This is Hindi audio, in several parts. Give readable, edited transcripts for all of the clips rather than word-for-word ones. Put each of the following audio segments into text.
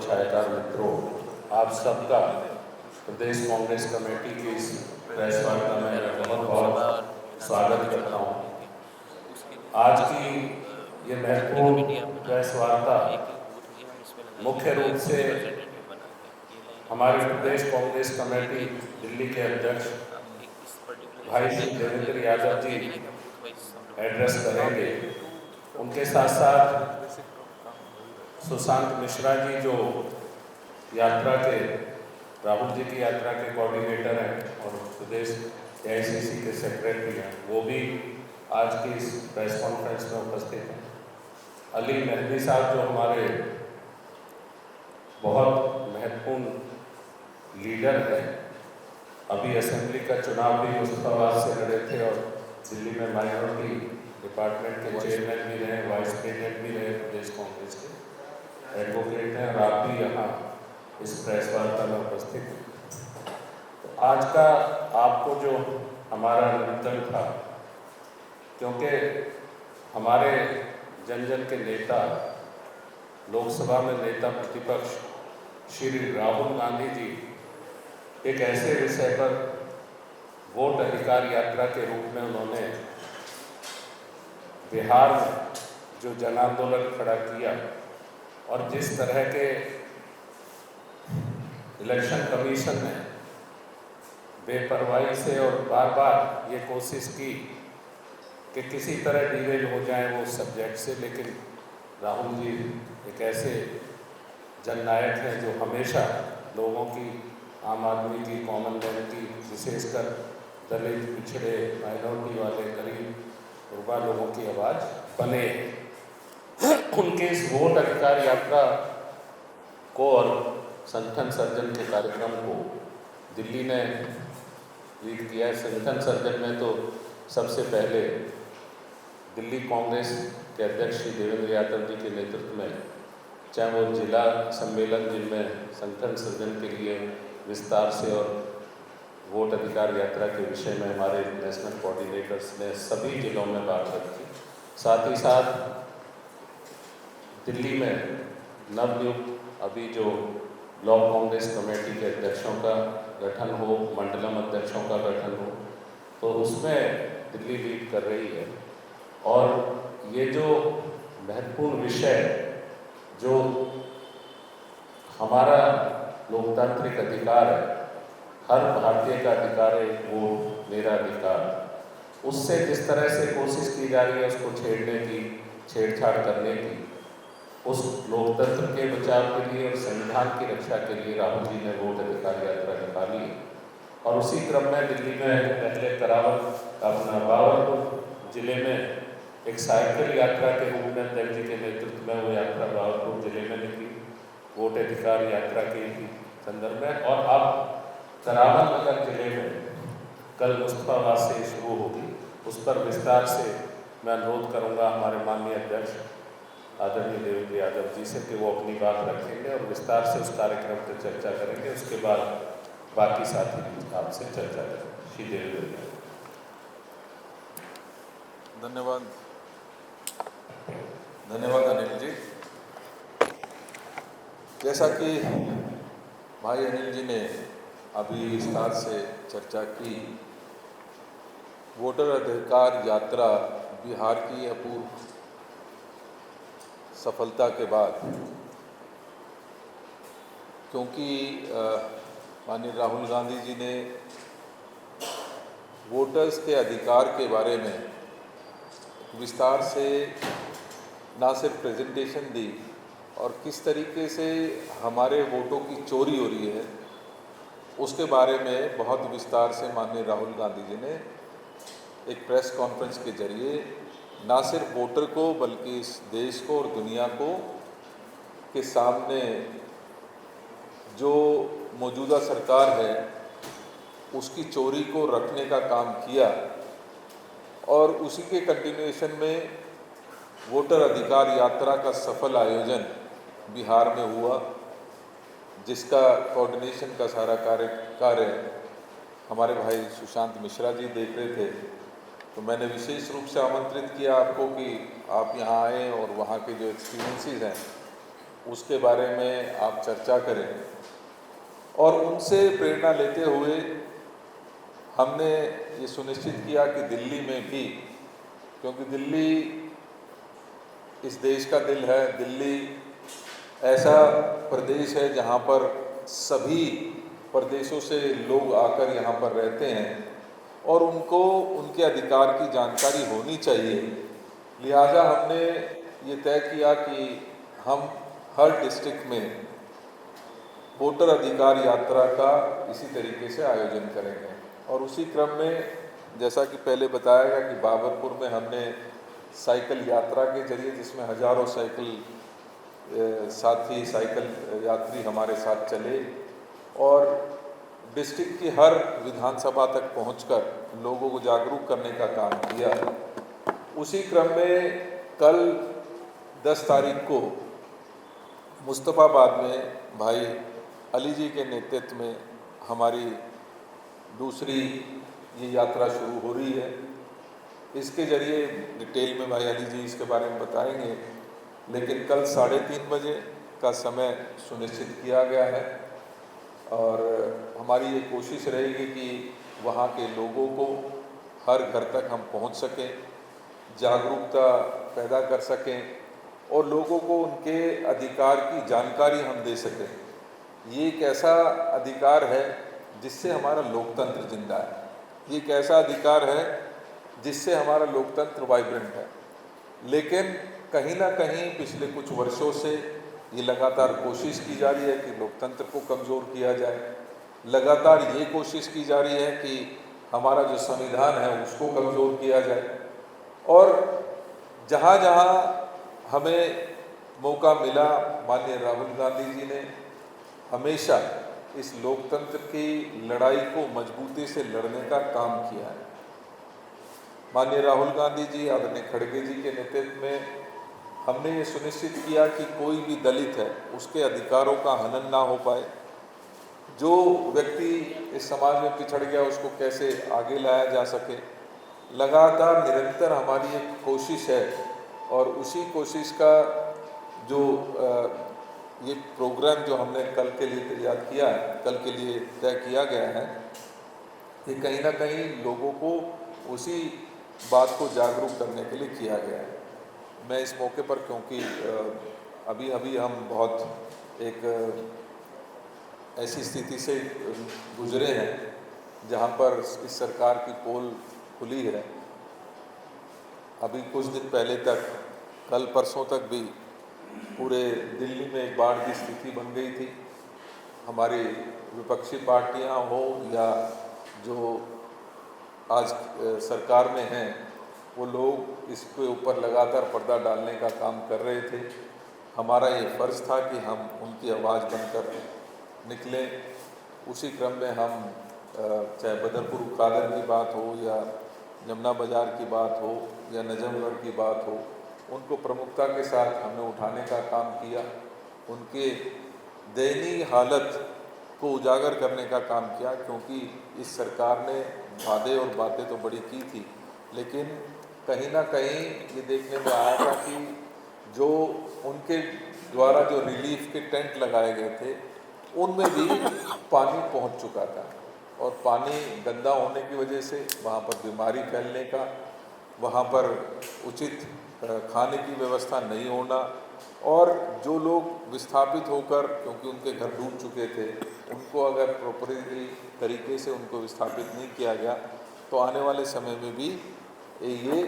छायाकार मित्रों, आप सबका प्रदेश कांग्रेस कमेटी की इस प्रेस वार्ता में मैं बहुत बहुत स्वागत करता हूँ। आज की ये महत्वपूर्ण प्रेस वार्ता मुख्य रूप से हमारे प्रदेश कांग्रेस कमेटी दिल्ली के अध्यक्ष भाई श्री देवेंद्र यादव जी एड्रेस करेंगे। उनके साथ साथ सुशांत मिश्रा जी जो यात्रा के राहुल जी की यात्रा के कोऑर्डिनेटर हैं और प्रदेश एआईसीसी के सेक्रेटरी हैं, वो भी आज की इस प्रेस कॉन्फ्रेंस में उपस्थित हैं। अली मेहदी साहब जो हमारे बहुत महत्वपूर्ण लीडर हैं, अभी असेंबली का चुनाव भी मुस्तफाबाद से लड़े थे और दिल्ली में माइनॉरिटी डिपार्टमेंट के चेयरमैन भी रहे, वाइस प्रेसिडेंट भी रहे प्रदेश कांग्रेस के, एडवोकेट हैं और आप भी यहाँ इस प्रेस वार्ता में उपस्थित हैं। तो आज का आपको जो हमारा निमंत्रण था, क्योंकि हमारे जन जन के नेता, लोकसभा में नेता प्रतिपक्ष श्री राहुल गांधी जी एक ऐसे विषय पर वोट अधिकार यात्रा के रूप में उन्होंने बिहार में जो जन आंदोलन खड़ा किया और जिस तरह के इलेक्शन कमीशन ने बेपरवाही से और बार बार ये कोशिश की कि किसी तरह डिवेल हो जाए वो सब्जेक्ट से, लेकिन राहुल जी एक ऐसे जननायक हैं जो हमेशा लोगों की, आम आदमी की, कॉमन मैन की, विशेषकर दलित, पिछड़े, माइनॉरिटी वाले, गरीब, गुरबा लोगों की आवाज़ बने। उनके इस वोट अधिकार यात्रा को और संगठन सर्जन के कार्यक्रम को दिल्ली ने लीड किया है। संगठन सर्जन में तो सबसे पहले दिल्ली कांग्रेस के अध्यक्ष श्री देवेंद्र यादव जी के नेतृत्व में, चाहे वो जिला सम्मेलन जिनमें संगठन सर्जन के लिए विस्तार से और वोट अधिकार यात्रा के विषय में हमारे नेशनल कोऑर्डिनेटर्स ने सभी जिलों में बात रखी। साथ ही साथ दिल्ली में नवनियुक्त अभी जो ब्लॉक कांग्रेस कमेटी के अध्यक्षों का गठन हो, मंडलम अध्यक्षों का गठन हो, तो उसमें दिल्ली लीड कर रही है। और ये जो महत्वपूर्ण विषय जो हमारा लोकतांत्रिक अधिकार है, हर भारतीय का अधिकार है वोट मेरा अधिकार, उससे जिस तरह से कोशिश की जा रही है उसको छेड़ने की, छेड़छाड़ करने की, उस लोकतंत्र के बचाव के लिए और संविधान की रक्षा के लिए राहुल जी ने वोट अधिकार यात्रा निकाली। और उसी क्रम में दिल्ली में पहले करावल अपना बाबरपुर जिले में एक साइकिल यात्रा के रूप में अध्यक्ष जी के नेतृत्व में वो यात्रा बाबरपुर जिले में निकली वोट अधिकार यात्रा के संदर्भ में। और अब करावल नगर जिले में कल मुस्तफाबाद से शुरू होगी, उस पर विस्तार से मैं अनुरोध करूंगा हमारे माननीय अध्यक्ष आदरणीय देवेंद्र यादव जी से कि वो अपनी बात रखेंगे और विस्तार से उस कार्यक्रम पर चर्चा करेंगे। उसके बाद बाकी साथी आपसे चर्चा करेंगे। श्री देवेंद्र। धन्यवाद अनिल जी। जैसा कि भाई अनिल जी ने अभी विस्तार से चर्चा की, वोटर अधिकार यात्रा बिहार की अपूर्व सफलता के बाद, क्योंकि माननीय राहुल गांधी जी ने वोटर्स के अधिकार के बारे में विस्तार से ना सिर्फ प्रेजेंटेशन दी और किस तरीके से हमारे वोटों की चोरी हो रही है उसके बारे में बहुत विस्तार से माननीय राहुल गांधी जी ने एक प्रेस कॉन्फ्रेंस के जरिए ना सिर्फ वोटर को बल्कि इस देश को और दुनिया को के सामने जो मौजूदा सरकार है उसकी चोरी को रखने का काम किया। और उसी के कंटिन्यूएशन में वोटर अधिकार यात्रा का सफल आयोजन बिहार में हुआ, जिसका कोऑर्डिनेशन का सारा कार्य हमारे भाई सुशांत मिश्रा जी देख रहे थे। तो मैंने विशेष रूप से आमंत्रित किया आपको कि आप यहाँ आएँ और वहाँ के जो एक्सपीरियंसेस हैं उसके बारे में आप चर्चा करें और उनसे प्रेरणा लेते हुए हमने ये सुनिश्चित किया कि दिल्ली में भी, क्योंकि दिल्ली इस देश का दिल है, दिल्ली ऐसा प्रदेश है जहाँ पर सभी प्रदेशों से लोग आकर यहाँ पर रहते हैं और उनको उनके अधिकार की जानकारी होनी चाहिए। लिहाजा हमने ये तय किया कि हम हर डिस्ट्रिक्ट में वोटर अधिकार यात्रा का इसी तरीके से आयोजन करेंगे। और उसी क्रम में जैसा कि पहले बताया गया कि बाबरपुर में हमने साइकिल यात्रा के जरिए, जिसमें हजारों साथी साइकिल यात्री हमारे साथ चले और डिस्ट्रिक्ट की हर विधानसभा तक पहुंचकर लोगों को जागरूक करने का काम किया। उसी क्रम में कल 10 तारीख को मुस्तफ़ाबाद में भाई अली जी के नेतृत्व में हमारी दूसरी ये यात्रा शुरू हो रही है। इसके जरिए डिटेल में भाई अली जी इसके बारे में बताएंगे, लेकिन कल 3:30 बजे का समय सुनिश्चित किया गया है और हमारी ये कोशिश रहेगी कि वहाँ के लोगों को हर घर तक हम पहुँच सकें, जागरूकता पैदा कर सकें और लोगों को उनके अधिकार की जानकारी हम दे सकें। ये एक ऐसा अधिकार है जिससे हमारा लोकतंत्र जिंदा है, ये एक ऐसा अधिकार है जिससे हमारा लोकतंत्र वाइब्रेंट है। लेकिन कहीं ना कहीं पिछले कुछ वर्षों से ये लगातार कोशिश की जा रही है कि लोकतंत्र को कमज़ोर किया जाए, लगातार ये कोशिश की जा रही है कि हमारा जो संविधान है उसको कमज़ोर किया जाए। और जहाँ जहाँ हमें मौका मिला, माननीय राहुल गांधी जी ने हमेशा इस लोकतंत्र की लड़ाई को मजबूती से लड़ने का काम किया है। माननीय राहुल गांधी जी, आदरणीय खड़गे जी के नेतृत्व में हमने ये सुनिश्चित किया कि कोई भी दलित है उसके अधिकारों का हनन ना हो पाए, जो व्यक्ति इस समाज में पिछड़ गया उसको कैसे आगे लाया जा सके। लगातार निरंतर हमारी एक कोशिश है और उसी कोशिश का जो ये प्रोग्राम जो हमने कल के लिए तैयार किया है, कल के लिए तय किया गया है, ये कहीं ना कहीं लोगों को उसी बात को जागरूक करने के लिए किया गया है। मैं इस मौके पर, क्योंकि अभी अभी हम बहुत एक ऐसी स्थिति से गुजरे हैं जहां पर इस सरकार की पोल खुली है। अभी कुछ दिन पहले तक, कल परसों तक भी पूरे दिल्ली में एक बाढ़ की स्थिति बन गई थी। हमारी विपक्षी पार्टियां हो या जो आज सरकार में हैं, वो लोग इसके ऊपर लगातार पर्दा डालने का काम कर रहे थे। हमारा ये फ़र्ज़ था कि हम उनकी आवाज़ बनकर निकलें। उसी क्रम में हम चाहे बदरपुर कादर की बात हो या यमुना बाज़ार की बात हो या नजमगढ़ की बात हो, उनको प्रमुखता के साथ हमने उठाने का काम किया। उनके दयनीय हालत को उजागर करने का काम किया, क्योंकि इस सरकार ने वादे और बातें तो बड़ी की थी, लेकिन कहीं ना कहीं ये देखने में आया था कि जो उनके द्वारा जो रिलीफ के टेंट लगाए गए थे उनमें भी पानी पहुंच चुका था और पानी गंदा होने की वजह से वहाँ पर बीमारी फैलने का, वहाँ पर उचित खाने की व्यवस्था नहीं होना और जो लोग विस्थापित होकर, क्योंकि उनके घर डूब चुके थे, उनको अगर प्रॉपरली तरीके से उनको विस्थापित नहीं किया गया तो आने वाले समय में भी ये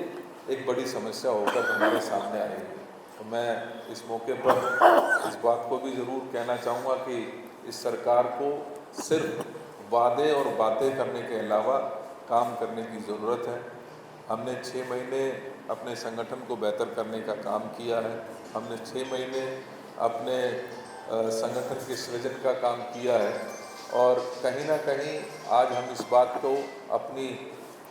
एक बड़ी समस्या होकर हमारे सामने आएगी। तो मैं इस मौके पर इस बात को भी ज़रूर कहना चाहूँगा कि इस सरकार को सिर्फ वादे और बातें करने के अलावा काम करने की ज़रूरत है। हमने 6 महीने अपने संगठन को बेहतर करने का काम किया है। हमने 6 महीने अपने संगठन के सृजन का काम किया है और कहीं ना कहीं आज हम इस बात को अपनी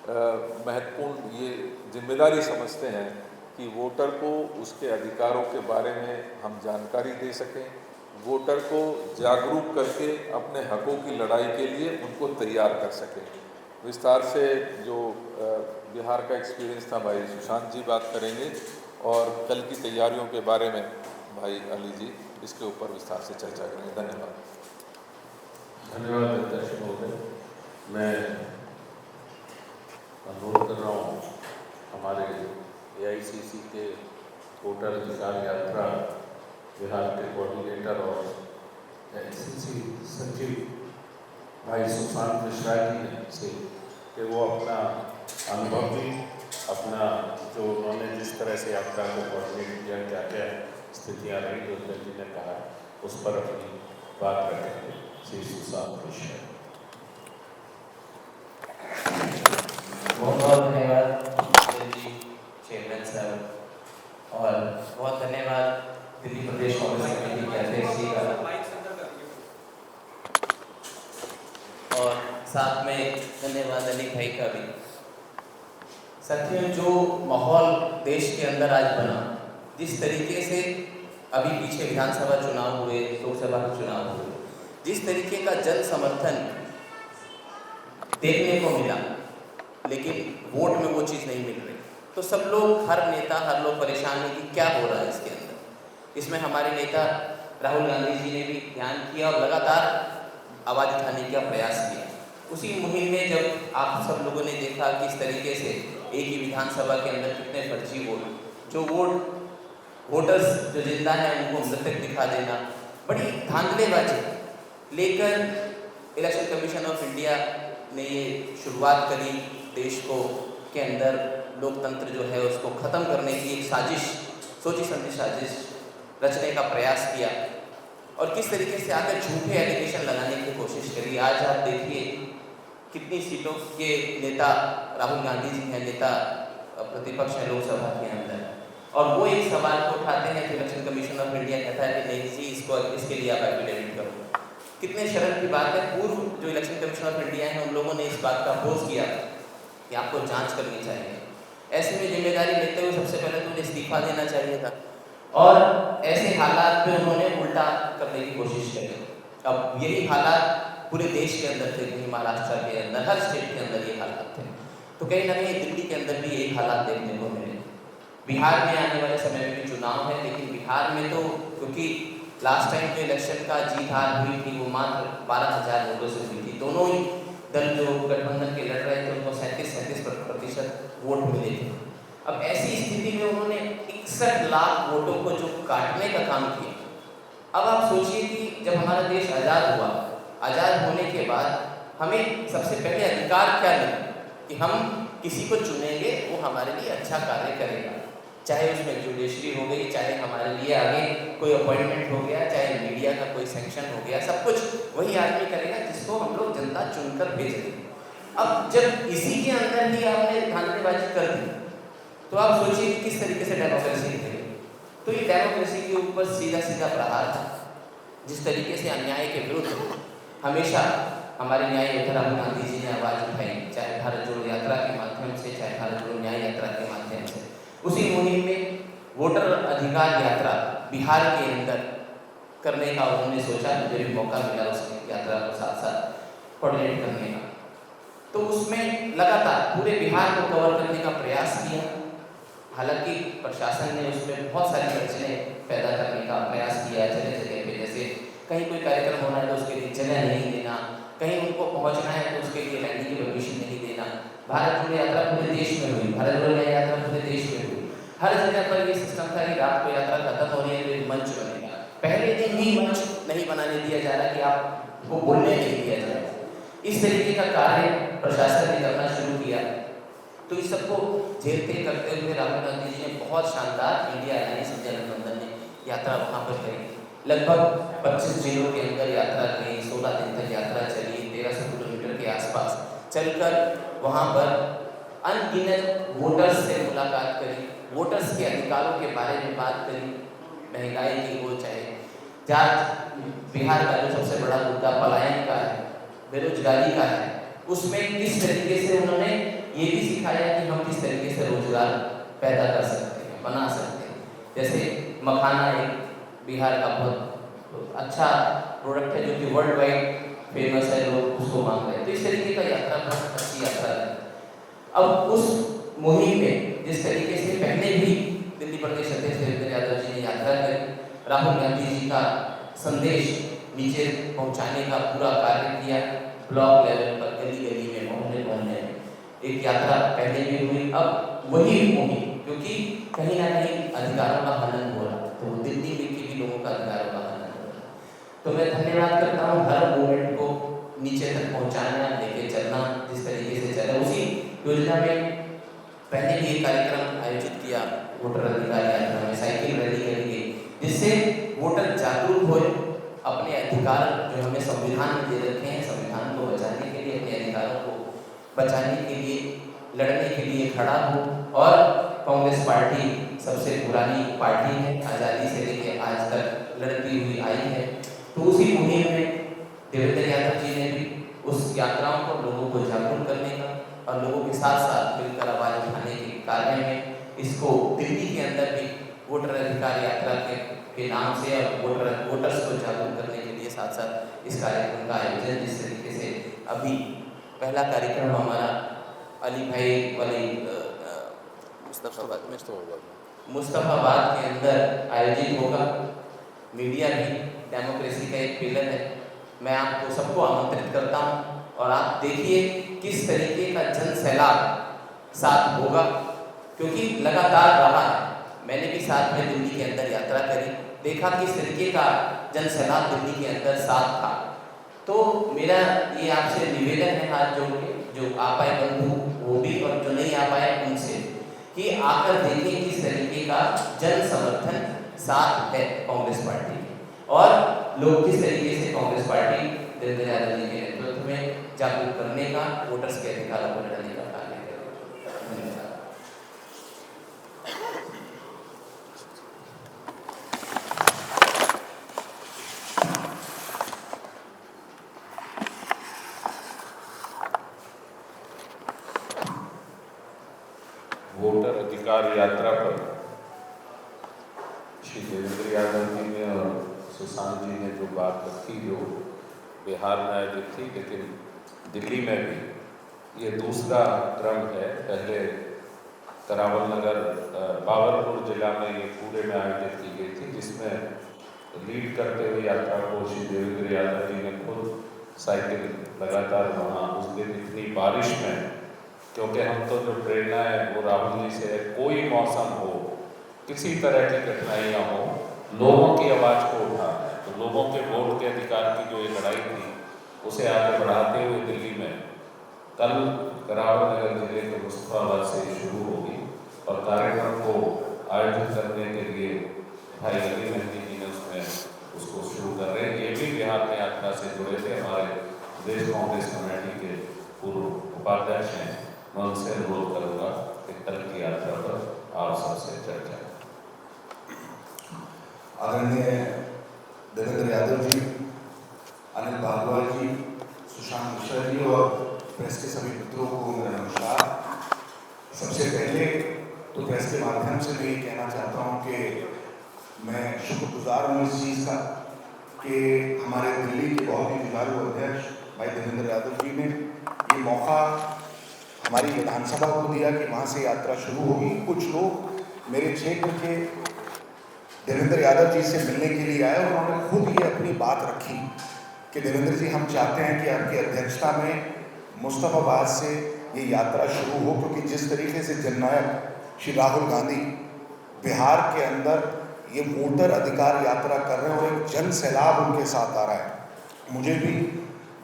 महत्वपूर्ण ये जिम्मेदारी समझते हैं कि वोटर को उसके अधिकारों के बारे में हम जानकारी दे सकें, वोटर को जागरूक करके अपने हकों की लड़ाई के लिए उनको तैयार कर सकें। विस्तार से जो बिहार का एक्सपीरियंस था भाई सुशांत जी बात करेंगे और कल की तैयारियों के बारे में भाई अली जी इसके ऊपर विस्तार से चर्चा करेंगे। धन्यवाद। धन्यवाद अध्यक्ष महोदय। मैं अनुरोध कर रहा हूँ हमारे AICC के वोटर अधिकार यात्रा बिहार के कोऑर्डिनेटर और AICC सचिव भाई सुशांत मिश्रा जी से कि वो अपना अनुभव भी, अपना जो उन्होंने जिस तरह से यात्रा को कोऑर्डिनेट किया, क्या क्या स्थितियाँ रही जो अध्यक्ष जी ने कहा, उस पर अपनी बात रखेंगे। श्री सुशांत मिश्रा। बहुत बहुत धन्यवाद जी चेयरमैन साहब, और बहुत धन्यवाद दिल्ली प्रदेश कांग्रेस कमेटी के अध्यक्ष जी का, और साथ में धन्यवाद अली भाई का भी। साथियों, जो माहौल देश के अंदर आज बना, जिस तरीके से अभी पीछे विधानसभा चुनाव हुए, लोकसभा के चुनाव हुए, जिस तरीके का जन समर्थन देखने को मिला, लेकिन वोट में वो चीज़ नहीं मिल रही, तो सब लोग, हर नेता, हर लोग परेशान है कि क्या हो रहा है इसके अंदर। इसमें हमारे नेता राहुल गांधी जी ने भी ध्यान किया और लगातार आवाज़ उठाने का प्रयास किया। उसी मुहिम में जब आप सब लोगों ने देखा किस तरीके से एक ही विधानसभा के अंदर कितने फर्जी वोट, जो वोटर्स जो जिंदा हैं उनको मृतक दिखा देना, बड़ी धांधलेबाजी लेकर इलेक्शन कमीशन ऑफ इंडिया ने ये शुरुआत करी। देश को के अंदर लोकतंत्र जो है उसको ख़त्म करने की एक साजिश, सोची समझी साजिश रचने का प्रयास किया, और किस तरीके से आकर झूठे एलिगेशन लगाने की कोशिश करी। आज आप देखिए कितनी सीटों के नेता राहुल गांधी जी हैं, नेता प्रतिपक्ष हैं लोकसभा के अंदर, और वो एक सवाल को उठाते हैं तो इलेक्शन कमीशन ऑफ इंडिया कहता है कि नहीं जी, इसके लिए आप एफिडेविट करो। कितने शर्म की बात है। पूर्व जो इलेक्शन कमीशन ऑफ इंडिया है उन लोगों ने इस बात का अपोज किया कि आपको जांच करनी चाहिए। ऐसे में जिम्मेदारी लेते हुए सबसे पहले तो उन्हें इस्तीफा देना चाहिए था, और ऐसे हालात में उन्होंने उल्टा करने की कोशिश करी। अब यही हालात पूरे देश के अंदर थे, कहीं महाराष्ट्र के अंदर, हर स्टेट के अंदर ये हालात थे, तो कहीं ना कहीं दिल्ली के अंदर भी यही हालात देखने को मिले। बिहार में आने वाले समय में भी चुनाव है, लेकिन बिहार में तो क्योंकि लास्ट टाइम जो इलेक्शन का जीत हार हुई थी वो मात्र 12,000 वोटों से हुई थी। दोनों ही दल जो गठबंधन के लड़ रहे थे उनको 37% वोट मिले थे। अब ऐसी स्थिति में उन्होंने 61 लाख वोटों को जो काटने का काम किया। अब आप सोचिए कि जब हमारा देश आज़ाद हुआ, आज़ाद होने के बाद हमें सबसे पहले अधिकार क्या मिला कि हम किसी को चुनेंगे, वो हमारे लिए अच्छा कार्य करेगा, चाहे उसमें जुडिशरी हो गई, चाहे हमारे लिए आगे कोई अपॉइंटमेंट हो गया, चाहे मीडिया का कोई सेक्शन हो गया, सब कुछ वही आदमी करेगा जिसको हम लोग जनता चुनकर भेज देंगे। अब जब इसी के अंदर ही आपने धांधलेबाजी कर दी, तो आप सोचिए कि किस तरीके से डेमोक्रेसी थे। तो ये डेमोक्रेसी के ऊपर सीधा सीधा प्रहार था। जिस तरीके से अन्याय के विरुद्ध हमेशा हमारे न्याय योद्धा राहुल गांधी जी ने आवाज़ उठाई, चाहे भारत जोड़ो यात्रा के माध्यम से, चाहे भारत जोड़ो न्याय यात्रा के माध्यम से। उसी मुहिम में वोटर अधिकार यात्रा बिहार के अंदर करने का उन्होंने सोचा, मुझे भी मौका मिला उस यात्रा को साथ साथ कोऑर्डिनेट करने का। तो उसमें लगातार पूरे बिहार को कवर करने का प्रयास किया। हालांकि प्रशासन ने उसमें बहुत सारी अड़चनें पैदा करने का प्रयास किया जगह जगह पे, जैसे कहीं कोई कार्यक्रम होना है तो उसके लिए जगह नहीं देना, कहीं उनको पहुंचना है तो उसके लिए लैंडिंग की परमिशन नहीं देना। भारत जोड़ो यात्रा पूरे देश में हुई, भारत जोड़ो न्याय यात्रा पूरे देश में हुई। हर जगह पर ये सिस्टम था कि रात को यात्रा खत्म हो रही है तो एक मंच बनेगा, पहले दिन ही मंच नहीं बनाने दिया जा रहा कि आपको बोलने नहीं दिया जाए। इस तरीके का कार्य प्रशासन ने करना शुरू किया। तो इस सबको झेलते करते हुए राहुल गांधी जी ने बहुत शानदार इंडिया अलायंस इंडिया गठबंधन ने यात्रा वहाँ पर करी। लगभग 25 जिलों के अंदर यात्रा करी, 16 दिन तक यात्रा चली, 1300 किलोमीटर के आसपास चलकर वहाँ पर अनगिनत वोटर्स से मुलाकात करी, वोटर्स के अधिकारों के बारे में बात करी, महंगाई की हो चाहे जात, बिहार का जो सबसे बड़ा मुद्दा पलायन का है, बेरोजगारी का है, उसमें किस तरीके से उन्होंने ये भी सिखाया कि हम किस तरीके से रोजगार पैदा कर सकते हैं, बना सकते हैं। जैसे मखाना एक बिहार का बहुत अच्छा प्रोडक्ट है जो कि वर्ल्ड वाइड फेमस है, लोग उसको मांग रहे हैं। तो इस तरीके का यात्रा बहुत अच्छी यात्रा है। अब उस मुहिम में जिस तरीके से पहले भी दिल्ली प्रदेश अध्यक्ष देवेंद्र यादव जी ने यात्रा करी, राहुल गांधी जी का संदेश नीचे पहुंचाने का पूरा कार्य किया। ब्लॉक लेवल पर गली गली में मोहल्ले मोहल्ले में एक यात्रा पहले भी हुई, अब वही होगी, क्योंकि कहीं ना कहीं अधिकारों का हनन हो रहा, तो दिल्ली में के भी लोगों का अधिकारों का हनन हो रहा। तो मैं धन्यवाद करता हूँ हर मूवमेंट को नीचे तक पहुँचाना, लेके चलना, जिस तरीके से चला। उसी योजना में पहले भी एक कार्यक्रम आयोजित किया वोटर अधिकार यात्रा में, साइकिल रैली करेंगे, जिससे वोटर जागरूक हो, अपने अधिकार जो हमें संविधान में दे रखे हैं, संविधान को बचाने के लिए, अपने अधिकारों को बचाने के लिए, लड़ने के लिए खड़ा हो। और कांग्रेस पार्टी सबसे पुरानी पार्टी है, आज़ादी से लेकर आज तक लड़ती हुई आई है। तो उसी मुहिम में देवेंद्र यादव जी ने भी उस यात्राओं को, लोगों को जागरूक करने का और लोगों के साथ साथ मिलकर आवाज उठाने के कार्य में इसको दिल्ली के अंदर भी वोटर अधिकार यात्रा के नाम से और वोटर्स को जागरूक करने के लिए साथ साथ इस कार्यक्रम का आयोजन, जिस तरीके से अभी पहला कार्यक्रम हमारा अली भाई वाली मुस्तफ़ाबाद के अंदर आयोजित होगा। मीडिया भी डेमोक्रेसी का एक पिलर है। मैं आपको सबको आमंत्रित करता हूँ और आप देखिए किस तरीके का जन सैलाब साथ होगा, क्योंकि लगातार रहा है। मैंने भी साथ में दिल्ली के अंदर यात्रा करी, देखा किस तरीके का जन सैलाब दिल्ली के अंदर साथ था। तो मेरा ये आपसे निवेदन है हाथ जोड़ के, जो आ पाए बंधु वो भी और जो नहीं आ पाए उनसे, कि आकर देखें किस तरीके का जन समर्थन साथ है कांग्रेस पार्टी और लोग किस तरीके से कांग्रेस पार्टी देवेंद्र यादव जी के नेतृत्व में जागरूक करने का, वोटर्स के अधिकारों को लड़ने का कार्य करें। धन्यवाद। वोटर अधिकार यात्रा पर श्री देवेंद्र यादव जी ने और सुशांत जी ने जो बात रखी, जो बिहार में आयोजित थी, लेकिन दिल्ली में भी ये दूसरा क्रम है। पहले करावल नगर बाबरपुर जिला में ये पूरे में आयोजित की गई थी, जिसमें लीड करते हुए यात्रा को श्री देवेंद्र यादव जी ने खुद साइकिल लगातार वहाँ उस दिन इतनी बारिश में, क्योंकि हम तो जो प्रेरणा है वो राहुल जी से है, कोई मौसम हो, किसी तरह की कठिनाइयाँ हो, लोगों की आवाज़ को उठाना है। तो लोगों के वोट के अधिकार की जो ये लड़ाई थी, उसे आगे बढ़ाते हुए दिल्ली में कल करावल नगर जिले के मुस्तफाबाद से शुरू होगी और कार्यक्रम को आयोजित करने के लिए भाई अली मेहंदी जी ने उसको शुरू कर रहे हैं। ये भी बिहार में यात्रा से जुड़े थे, हमारे प्रदेश कांग्रेस कमेटी के पूर्व उपाध्यक्ष हैं। मैं उनसे अनुरोध करूँगा कि कल की यात्रा पर आप सबसे चर्चा। आदरणीय देवेंद्र यादव जी, अनिल भारद्वाज जी, सुशांत मिश्रा जी और प्रेस के सभी मित्रों को मेरा नमस्कार। सबसे पहले तो प्रेस के माध्यम से मैं ये कहना चाहता हूँ कि मैं शुक्रगुजार हूँ इस चीज़ का कि हमारे दिल्ली के बहुत ही जुझारू अध्यक्ष भाई देवेंद्र यादव जी ने ये मौका हमारी विधानसभा को दिया कि वहाँ से यात्रा शुरू होगी। कुछ लोग मेरे क्षेत्र के देवेंद्र यादव जी से मिलने के लिए आए और उन्होंने खुद ये अपनी बात रखी कि देवेंद्र जी, हम चाहते हैं कि आपकी अध्यक्षता में मुस्तफाबाद से ये यात्रा शुरू हो, क्योंकि जिस तरीके से जननायक श्री राहुल गांधी बिहार के अंदर ये वोटर अधिकार यात्रा कर रहे हैं और एक जन सैलाब उनके साथ आ रहा है। मुझे भी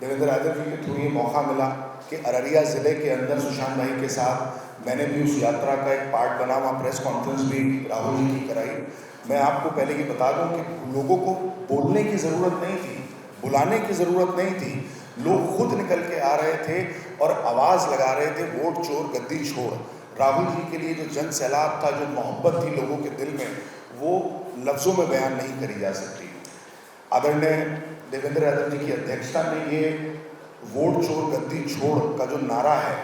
देवेंद्र यादव जी के थ्रू ये मौका मिला कि अररिया ज़िले के अंदर सुशांत भाई के साथ मैंने भी उस यात्रा का एक पार्ट बना, वहाँ प्रेस कॉन्फ्रेंस भी राहुल जी की कराई। मैं आपको पहले ये बता दूं कि लोगों को बोलने की ज़रूरत नहीं थी, बुलाने की ज़रूरत नहीं थी, लोग खुद निकल के आ रहे थे और आवाज़ लगा रहे थे, वोट चोर गद्दी छोड़। राहुल जी के लिए जो जन सैलाब था, जो मोहब्बत थी लोगों के दिल में, वो लफ्ज़ों में बयान नहीं करी जा सकती। आदरणीय देवेंद्र यादव जी की अध्यक्षता में ये वोट चोर गद्दी छोड़ का जो नारा है,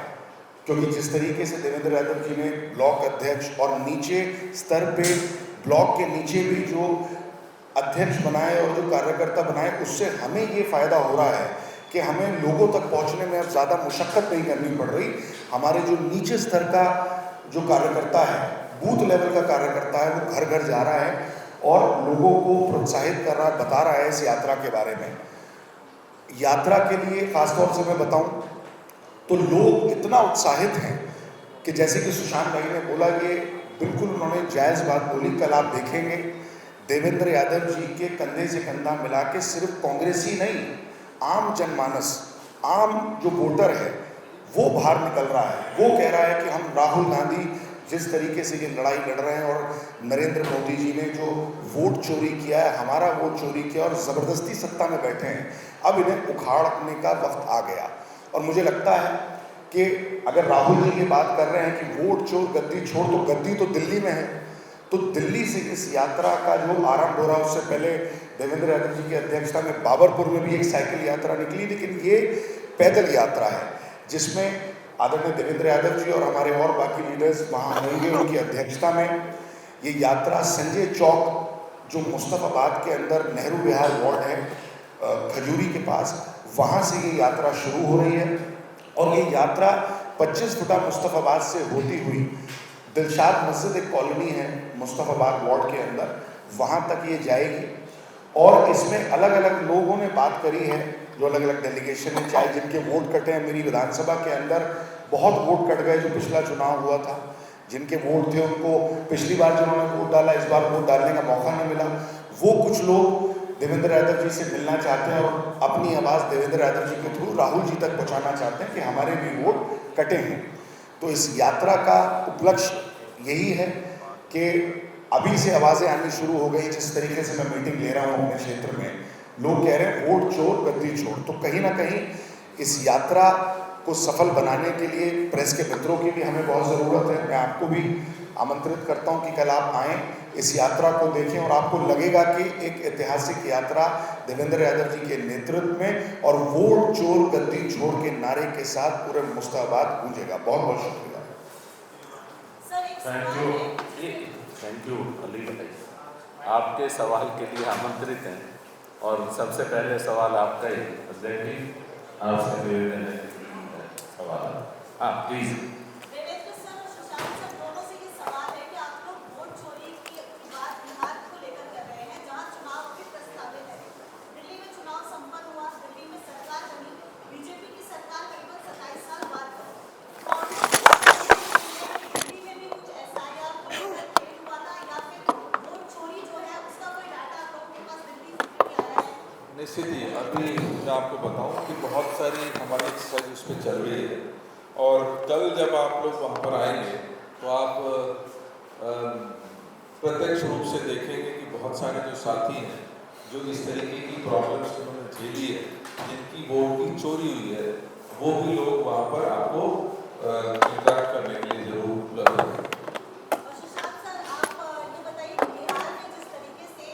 क्योंकि जिस तरीके से देवेंद्र यादव जी ने ब्लॉक अध्यक्ष और नीचे स्तर पे ब्लॉक के नीचे भी जो अध्यक्ष बनाए और जो कार्यकर्ता बनाए, उससे हमें ये फ़ायदा हो रहा है कि हमें लोगों तक पहुंचने में अब ज़्यादा मुशक्क़त नहीं करनी पड़ रही। हमारे जो नीचे स्तर का जो कार्यकर्ता है, बूथ लेवल का कार्यकर्ता है, वो घर घर जा रहा है और लोगों को प्रोत्साहित कर रहा है, बता रहा है इस यात्रा के बारे में। यात्रा के लिए ख़ासतौर से मैं बताऊं तो लोग इतना उत्साहित हैं कि जैसे कि सुशांत भाई ने बोला, ये बिल्कुल उन्होंने जायज़ बात बोली। कल आप देखेंगे देवेंद्र यादव जी के कंधे से कंधा मिला के सिर्फ कांग्रेस ही नहीं, आम जनमानस, आम जो वोटर है वो बाहर निकल रहा है। वो कह रहा है कि हम राहुल गांधी जिस तरीके से ये लड़ाई लड़ रहे हैं और नरेंद्र मोदी जी ने जो वोट चोरी किया है, हमारा वोट चोरी किया और ज़बरदस्ती सत्ता में बैठे हैं, अब इन्हें उखाड़ने का वक्त आ गया। और मुझे लगता है कि अगर राहुल जी ये बात कर रहे हैं कि वोट चोर गद्दी छोड़, तो गद्दी तो दिल्ली में है। तो दिल्ली से इस यात्रा का जो आरंभ हो रहा है, उससे पहले देवेंद्र यादव जी की अध्यक्षता में बाबरपुर में भी एक साइकिल यात्रा निकली, लेकिन ये पैदल यात्रा है जिसमें आदरणीय देवेंद्र यादव जी और हमारे और बाकी लीडर्स वहाँ होंगे उनकी अध्यक्षता में। ये यात्रा संजय चौक जो मुस्तफ़ाबाद के अंदर नेहरू विहार वार्ड है खजूरी के पास, वहाँ से ये यात्रा शुरू हो रही है और ये यात्रा 25 फुटा मुस्तफ़ाबाद से होती हुई दिलशाद मस्जिद एक कॉलोनी है मुस्तफ़ाबाद वार्ड के अंदर, वहाँ तक ये जाएगी। और इसमें अलग अलग लोगों ने बात करी है, जो अलग अलग डेलीगेशन है, चाहे जिनके वोट कटे हैं। मेरी विधानसभा के अंदर बहुत वोट कट गए जो पिछला चुनाव हुआ था, जिनके वोट थे उनको पिछली बार जिन्होंने वोट डाला इस बार वोट डालने का मौका नहीं मिला। वो कुछ लोग देवेंद्र यादव जी से मिलना चाहते हैं और अपनी आवाज़ देवेंद्र यादव जी के थ्रू राहुल जी तक पहुंचाना चाहते हैं कि हमारे भी वोट कटे हैं। तो इस यात्रा का उपलक्ष्य यही है कि अभी से आवाज़ें आनी शुरू हो गई। जिस तरीके से मैं मीटिंग ले रहा हूँ अपने क्षेत्र में, लोग कह रहे हैं वोट चोर गद्दी छोड़। तो कहीं ना कहीं इस यात्रा को सफल बनाने के लिए प्रेस के मित्रों की भी हमें बहुत ज़रूरत है। मैं आपको भी आमंत्रित करता हूं कि कल आप आएँ, इस यात्रा को देखें और आपको लगेगा कि एक ऐतिहासिक यात्रा देवेंद्र यादव जी के नेतृत्व में और वोट चोर गद्दी छोड़ के नारे के साथ पूरे मुस्तफ़ाबाद गूंजेगा। बहुत बहुत शुक्रिया। थैंक यू अली भाई, आपके सवाल के लिए आमंत्रित हैं और सबसे पहले सवाल आपका ही अध्यक्ष जी, आपसे निवेदन है सवाल। हाँ प्लीज। देवेंद्र सर और सुशांत सर दोनों से ये सवाल है कि आप लोग वोट चोरी की बात बिहार को लेकर कर रहे हैं, जहां चुनाव भी प्रस्तावित है। दिल्ली में चुनाव संपन्न हुआ, दिल्ली में सरकार बनी, बीजेपी की सरकार करीबन 27 साल बाद बनी। दिल्ली में भी कुछ SIR हुआ था या फिर वोट चोरी जो है उसका कोई डाटा आप लोगों के पास दिल्ली से आया है? निश्चित ही अभी मैं आपको बताऊं कि बहुत सारी हमारी एक्सरसाइज उस पर चल रही है और कल जब आप लोग वहाँ पर आएंगे तो आप प्रत्यक्ष रूप से देखेंगे कि बहुत सारे जो साथी हैं जो इस तरीके की प्रॉब्लम्स उन्होंने झेली है, जिनकी वोट की चोरी हुई है, वो भी लोग वहाँ पर आपको इंटरेक्ट करने के लिए जरूर उपलब्ध हैं। और सुशांत सर, आप ये बताइए कि बिहार में जिस तरीके से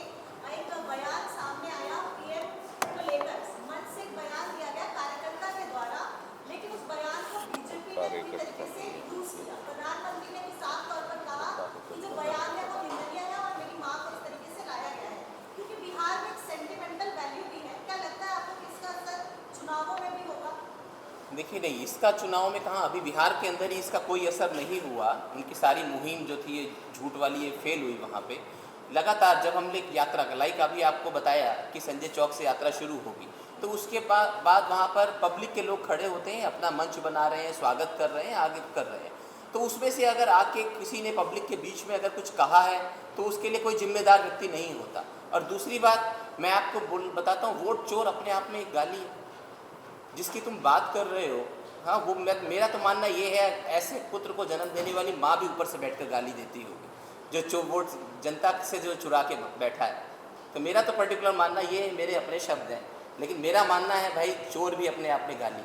एक बयान सामने आया PM को लेकर, मंच से एक बयान दिया गया कार्यकर्ता के द्वारा, लेकिन उस बयान को बीजेपी ने पूरी तरीके से यूज किया। प्रधानमंत्री ने भी साफ तौर पर कहा कि जो बयान है वो निंदनीय है और मेरी मां को इस तरीके से लाया गया है, क्योंकि बिहार में एक सेंटिमेंटल वैल्यू भी है। क्या लगता है आपको कि इसका असर चुनावों में भी होगा? देखिए नहीं, इसका चुनाव में कहाँ, अभी बिहार के अंदर ही इसका कोई असर नहीं हुआ। उनकी सारी मुहिम जो थी ये झूठ वाली, ये फेल हुई वहाँ पे। लगातार जब हम लोग यात्रा का, लाइक अभी आपको बताया कि संजय चौक से यात्रा शुरू होगी, तो उसके बाद वहाँ पर पब्लिक के लोग खड़े होते हैं, अपना मंच बना रहे हैं, स्वागत कर रहे हैं, आगे कर रहे हैं। तो उसमें से अगर आके किसी ने पब्लिक के बीच में अगर कुछ कहा है तो उसके लिए कोई जिम्मेदार व्यक्ति नहीं होता। और दूसरी बात मैं आपको बताता हूँ, वोट चोर अपने आप में एक गाली है जिसकी तुम बात कर रहे हो। हाँ, वो मेरा तो मानना ये है, ऐसे पुत्र को जन्म देने वाली माँ भी ऊपर से बैठकर गाली देती होगी जो वोट जनता से जो चुरा के बैठा है। तो मेरा तो पर्टिकुलर मानना ये है, मेरे अपने शब्द हैं, लेकिन मेरा मानना है भाई चोर भी अपने आप में गाली।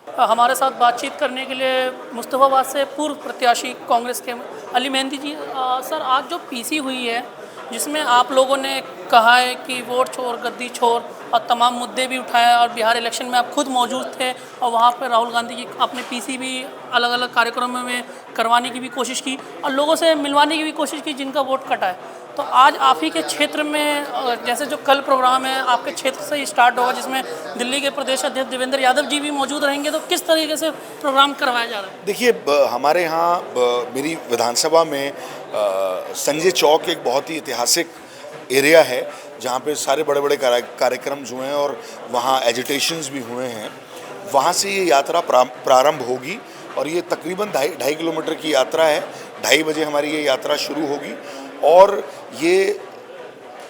हमारे साथ बातचीत करने के लिए मुस्तफ़ाबाद से पूर्व प्रत्याशी कांग्रेस के अली मेहंदी जी। सर, आज जो PC हुई है जिसमें आप लोगों ने कहा है कि वोट चोर गद्दी छोर और तमाम मुद्दे भी उठाए और बिहार इलेक्शन में आप खुद मौजूद थे और वहाँ पर राहुल गांधी की आपने PC भी अलग अलग कार्यक्रमों में करवाने की भी कोशिश की और लोगों से मिलवाने की भी कोशिश की जिनका वोट कटा है। तो आज आप ही के क्षेत्र में जैसे जो कल प्रोग्राम है आपके क्षेत्र से ही स्टार्ट होगा जिसमें दिल्ली के प्रदेश अध्यक्ष देवेंद्र यादव जी भी मौजूद रहेंगे, तो किस तरीके से प्रोग्राम करवाया जा रहा है? देखिए, हमारे यहाँ मेरी विधानसभा में संजय चौक एक बहुत ही ऐतिहासिक एरिया है जहाँ पे सारे बड़े बड़े कार्यक्रम हुए हैं और वहाँ एजिटेशंस भी हुए हैं। वहाँ से ये यात्रा प्रारंभ होगी और ये तकरीबन 2.5 किलोमीटर की यात्रा है। 2:30 बजे हमारी ये यात्रा शुरू होगी और ये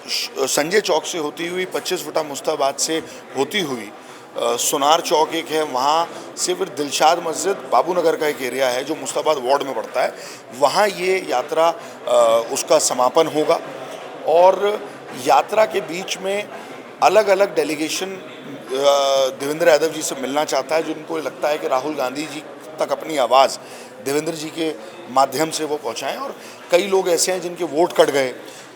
संजय चौक से होती हुई 25 फुटा मुस्ताबाद से होती हुई सुनार चौक एक है, वहाँ से फिर दिलशाद मस्जिद बाबूनगर का एक एरिया है जो मुस्ताबाद वार्ड में पड़ता है, वहाँ ये यात्रा उसका समापन होगा। और यात्रा के बीच में अलग अलग डेलीगेशन देवेंद्र यादव जी से मिलना चाहता है, जिनको लगता है कि राहुल गांधी जी तक अपनी आवाज़ देवेंद्र जी के माध्यम से वो पहुँचाएँ। और कई लोग ऐसे हैं जिनके वोट कट गए,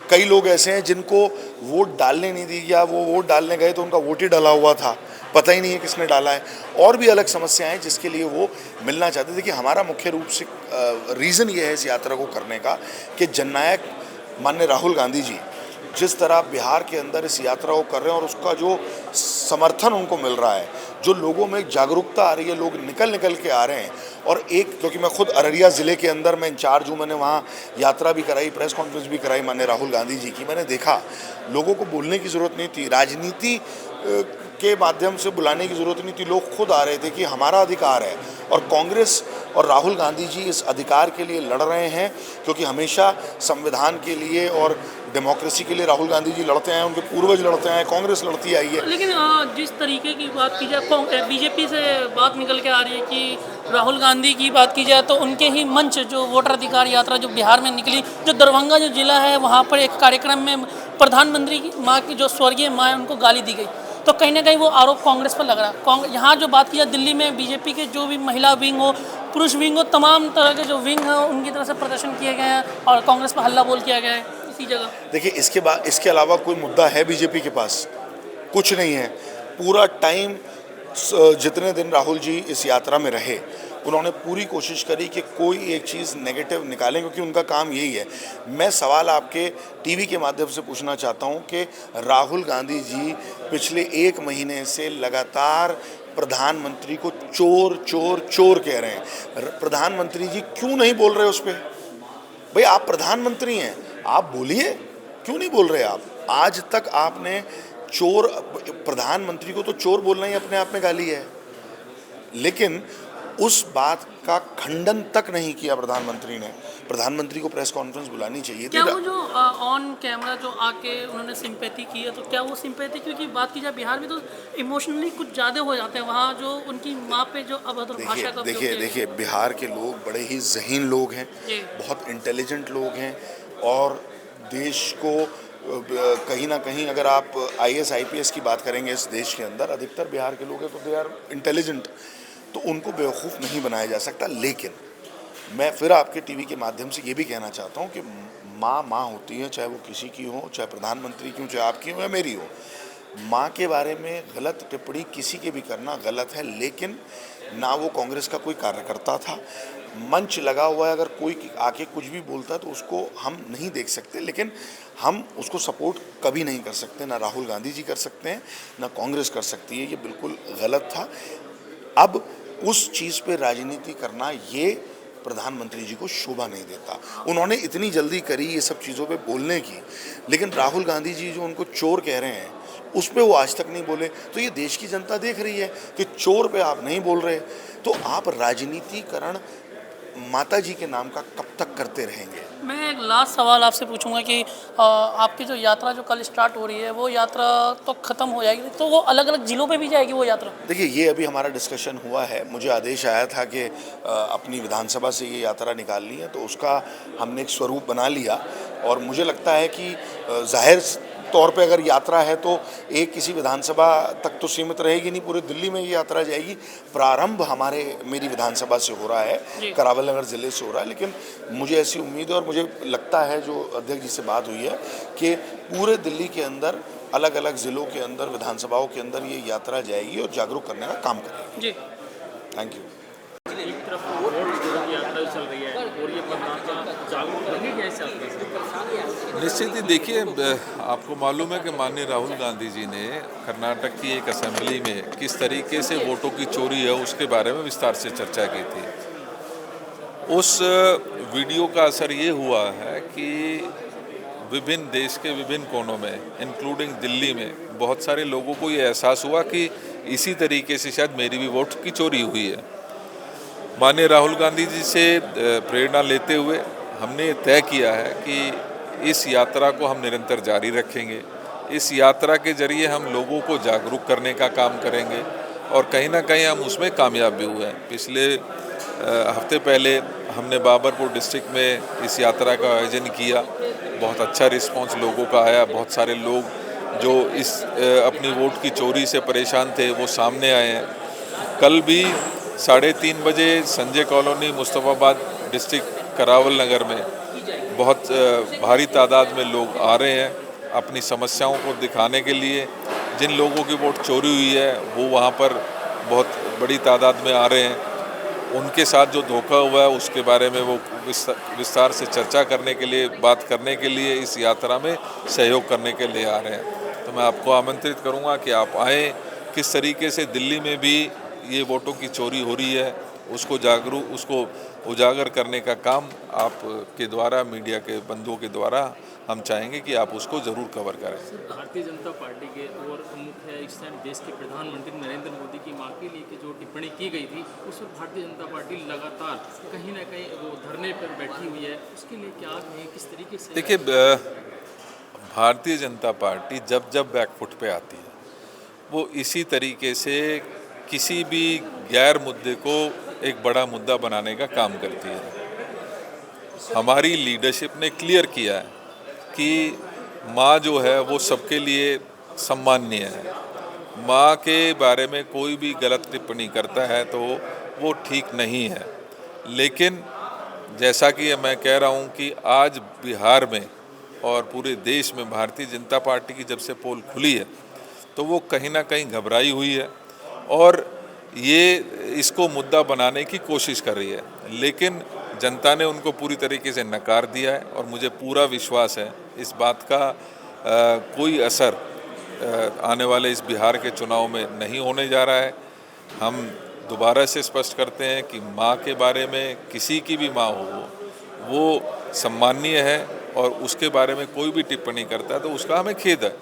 कई लोग ऐसे हैं जिनको वोट डालने नहीं दी, या वो वोट डालने गए तो उनका वोट ही डला हुआ था, पता ही नहीं है किसने डाला है, और भी अलग समस्याएं हैं जिसके लिए वो मिलना चाहते थे। कि हमारा मुख्य रूप से रीज़न ये है इस यात्रा को करने का कि जननायक माननीय राहुल गांधी जी जिस तरह बिहार के अंदर इस यात्रा को कर रहे हैं और उसका जो समर्थन उनको मिल रहा है, जो लोगों में जागरूकता आ रही है, लोग निकल के आ रहे हैं। और एक, क्योंकि मैं खुद अररिया ज़िले के अंदर मैं इंचार्ज हूँ, मैंने वहाँ यात्रा भी कराई, प्रेस कॉन्फ्रेंस भी कराई माननीय राहुल गांधी जी की। मैंने देखा लोगों को बोलने की ज़रूरत नहीं थी, राजनीति के माध्यम से बुलाने की ज़रूरत नहीं थी, लोग खुद आ रहे थे कि हमारा अधिकार है। और कांग्रेस और राहुल गांधी जी इस अधिकार के लिए लड़ रहे हैं, क्योंकि हमेशा संविधान के लिए और डेमोक्रेसी के लिए राहुल गांधी जी लड़ते हैं, उनके पूर्वज लड़ते हैं, कांग्रेस लड़ती आई है। लेकिन जिस तरीके की बात की जाए, बीजेपी से बात निकल के आ रही है कि राहुल गांधी की बात की जाए तो उनके ही मंच जो वोटर अधिकार यात्रा जो बिहार में निकली, जो दरभंगा जो जिला है वहाँ पर एक कार्यक्रम में प्रधानमंत्री की माँ की जो स्वर्गीय माँ है उनको गाली दी गई, तो कहीं ना कहीं वो आरोप कांग्रेस पर लग रहा है। यहाँ जो बात की जाए दिल्ली में बीजेपी के जो भी महिला विंग हो, पुरुष विंग हो, तमाम तरह के जो विंग हैं उनकी तरफ से प्रदर्शन किए गए हैं और कांग्रेस पर हल्ला बोल किया गया है इसी जगह। देखिए, इसके अलावा कोई मुद्दा है बीजेपी के पास? कुछ नहीं है। पूरा टाइम जितने दिन राहुल जी इस यात्रा में रहे, उन्होंने पूरी कोशिश करी कि कोई एक चीज़ नेगेटिव निकालें, क्योंकि उनका काम यही है। मैं सवाल आपके टीवी के माध्यम से पूछना चाहता हूं कि राहुल गांधी जी पिछले 1 महीने से लगातार प्रधानमंत्री को चोर चोर चोर कह रहे हैं। प्रधानमंत्री जी क्यों नहीं बोल रहे उस पर? भाई, आप प्रधानमंत्री हैं, आप बोलिए, क्यों नहीं बोल रहे आप? आज तक आपने चोर, प्रधानमंत्री को तो चोर बोलना ही अपने आप में गाली है, लेकिन उस बात का खंडन तक नहीं किया प्रधानमंत्री ने। प्रधानमंत्री को प्रेस कॉन्फ्रेंस बुलानी चाहिए थी। क्या वो जो ऑन कैमरा जो आके उन्होंने सिंपैथी की है, तो क्या वो सिंपैथी, क्योंकि बात की जाए बिहार में तो इमोशनली कुछ ज़्यादा हो जाते हैं वहाँ, जो उनकी माँ पे जो अभद्र भाषा का देखिए, बिहार के लोग बड़े ही ज़हीन लोग हैं, बहुत इंटेलिजेंट लोग हैं, और देश को कहीं ना कहीं, अगर आप IAS IPS की बात करेंगे इस देश के अंदर, अधिकतर बिहार के लोग हैं तो दे आर इंटेलिजेंट, तो उनको बेवकूफ़ नहीं बनाया जा सकता। लेकिन मैं फिर आपके टीवी के माध्यम से ये भी कहना चाहता हूँ कि माँ होती है, चाहे वो किसी की हो, चाहे प्रधानमंत्री की हो, चाहे आपकी हो या मेरी हो। माँ के बारे में गलत टिप्पणी किसी के भी करना गलत है, लेकिन ना वो कांग्रेस का कोई कार्यकर्ता था। मंच लगा हुआ है, अगर कोई आके कुछ भी बोलता है तो उसको हम नहीं देख सकते, लेकिन हम उसको सपोर्ट कभी नहीं कर सकते। ना राहुल गांधी जी कर सकते हैं, ना कांग्रेस कर सकती है। ये बिल्कुल गलत था। अब उस चीज़ पे राजनीति करना ये प्रधानमंत्री जी को शोभा नहीं देता। उन्होंने इतनी जल्दी करी ये सब चीज़ों पे बोलने की, लेकिन राहुल गांधी जी जो उनको चोर कह रहे हैं उस पे वो आज तक नहीं बोले। तो ये देश की जनता देख रही है कि चोर पे आप नहीं बोल रहे, तो आप राजनीतिकरण माता जी के नाम का कब तक करते रहेंगे? मैं एक लास्ट सवाल आपसे पूछूंगा कि आपकी जो यात्रा जो कल स्टार्ट हो रही है वो यात्रा तो ख़त्म हो जाएगी, तो वो अलग अलग ज़िलों पे भी जाएगी वो यात्रा? देखिए, ये अभी हमारा डिस्कशन हुआ है। मुझे आदेश आया था कि अपनी विधानसभा से ये यात्रा निकालनी है, तो उसका हमने एक स्वरूप बना लिया। और मुझे लगता है कि जाहिर तौर पे अगर यात्रा है तो एक किसी विधानसभा तक तो सीमित रहेगी नहीं, पूरे दिल्ली में ये यात्रा जाएगी। प्रारंभ मेरी विधानसभा से हो रहा है, करावल नगर ज़िले से हो रहा है, लेकिन मुझे ऐसी उम्मीद है और मुझे लगता है, जो अध्यक्ष जी से बात हुई है, कि पूरे दिल्ली के अंदर अलग अलग ज़िलों के अंदर, विधानसभाओं के अंदर ये यात्रा जाएगी और जागरूक करने का काम करेगी। जी, थैंक यू। एक तरफ वोट चोरी की यात्रा चल रही है और ये मतदान जागरूक करने के हिसाब से निश्चित ही देखिए, आपको मालूम है कि माननीय राहुल गांधी जी ने कर्नाटक की एक असेंबली में किस तरीके से वोटों की चोरी है उसके बारे में विस्तार से चर्चा की थी। उस वीडियो का असर ये हुआ है कि विभिन्न देश के विभिन्न कोनों में, इंक्लूडिंग दिल्ली में, बहुत सारे लोगों को ये एहसास हुआ कि इसी तरीके से शायद मेरी भी वोट की चोरी हुई है। माननीय राहुल गांधी जी से प्रेरणा लेते हुए हमने ये तय किया है कि इस यात्रा को हम निरंतर जारी रखेंगे। इस यात्रा के जरिए हम लोगों को जागरूक करने का काम करेंगे और कहीं ना कहीं हम उसमें कामयाब भी हुए हैं। पिछले हफ्ते पहले हमने बाबरपुर डिस्ट्रिक्ट में इस यात्रा का आयोजन किया, बहुत अच्छा रिस्पांस लोगों का आया। बहुत सारे लोग जो इस अपनी वोट की चोरी से परेशान थे वो सामने आए हैं। कल भी 3:30 बजे संजय कॉलोनी मुस्तफ़ाबाद डिस्ट्रिक्ट करावल नगर में बहुत भारी तादाद में लोग आ रहे हैं अपनी समस्याओं को दिखाने के लिए। जिन लोगों की वोट चोरी हुई है वो वहाँ पर बहुत बड़ी तादाद में आ रहे हैं। उनके साथ जो धोखा हुआ है उसके बारे में वो विस्तार से चर्चा करने के लिए, बात करने के लिए इस यात्रा में सहयोग करने के लिए आ रहे हैं। तो मैं आपको आमंत्रित करूंगा कि आप आएँ। किस तरीके से दिल्ली में भी ये वोटों की चोरी हो रही है उसको उजागर करने का काम आपके द्वारा, मीडिया के बंधुओं के द्वारा हम चाहेंगे कि आप उसको ज़रूर कवर करें। भारतीय जनता पार्टी के और मुख्य इस टाइम देश के प्रधानमंत्री नरेंद्र मोदी की मां के लिए जो टिप्पणी की गई थी, उस पर भारतीय जनता पार्टी लगातार कहीं ना कहीं वो धरने पर बैठी हुई है। उसके लिए क्या कहें, किस तरीके से? देखिए, भारतीय जनता पार्टी जब जब बैकफुट पे आती है वो इसी तरीके से किसी भी गैर मुद्दे को एक बड़ा मुद्दा बनाने का काम करती है। हमारी लीडरशिप ने क्लियर किया है कि माँ जो है वो सबके लिए सम्माननीय है। माँ के बारे में कोई भी गलत टिप्पणी करता है तो वो ठीक नहीं है। लेकिन जैसा कि मैं कह रहा हूँ कि आज बिहार में और पूरे देश में भारतीय जनता पार्टी की जब से पोल खुली है तो वो कहीं ना कहीं घबराई हुई है और ये इसको मुद्दा बनाने की कोशिश कर रही है। लेकिन जनता ने उनको पूरी तरीके से नकार दिया है और मुझे पूरा विश्वास है इस बात का कोई असर आने वाले इस बिहार के चुनाव में नहीं होने जा रहा है। हम दोबारा से स्पष्ट करते हैं कि माँ के बारे में, किसी की भी माँ हो वो सम्माननीय है और उसके बारे में कोई भी टिप्पणी करता है तो उसका हमें खेद है।